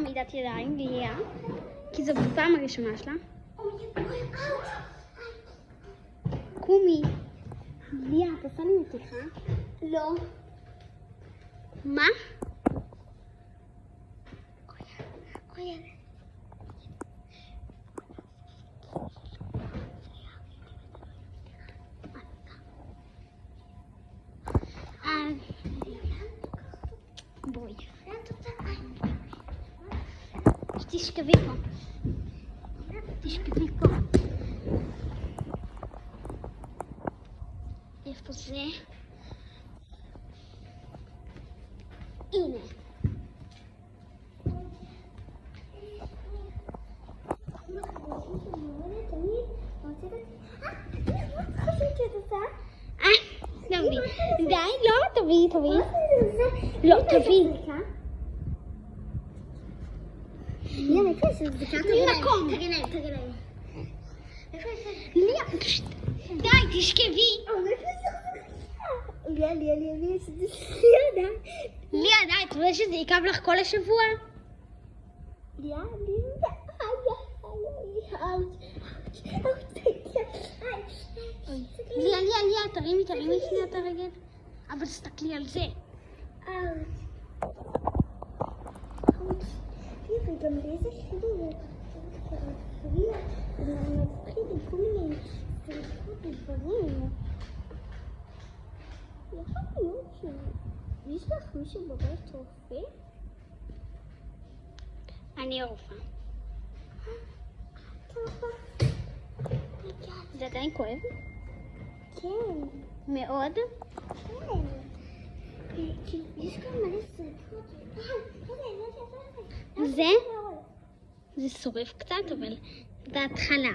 עמידת ידיים, ליה, כי זו בפעם הראשונה שלה. קומי. ליה, את עושה לי מתיחה? לא. מה? בואי. תשכבי פה. תשכבי פה. איפה זה? הנה. די, לא, תביאי. לא, תביאי. ליה, איפה יש זיקה? תני מקום. תראי להם. ליה, די, תשכבי. ליה, ליה, די, את רואה שזה יכאב לך כל השבוע? ליה, ליה, תרימי שנייה את הרגל. אבל תסתכלי על זה. גם באיזה שביל זה מתחיל עם כל מיני סרטות ודברים. יכול להיות שיש לך מישהו בבית רופא? אני הרופאה. זה עדיין כואב? כן. מאוד? כן. יש כאן מלא סרטות. זה שורף קצת, אבל זה התחלה.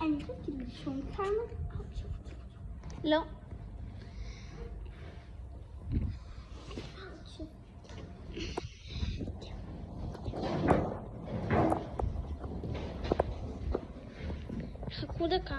אני חושבת לישון כמה? לא. חכו דקה.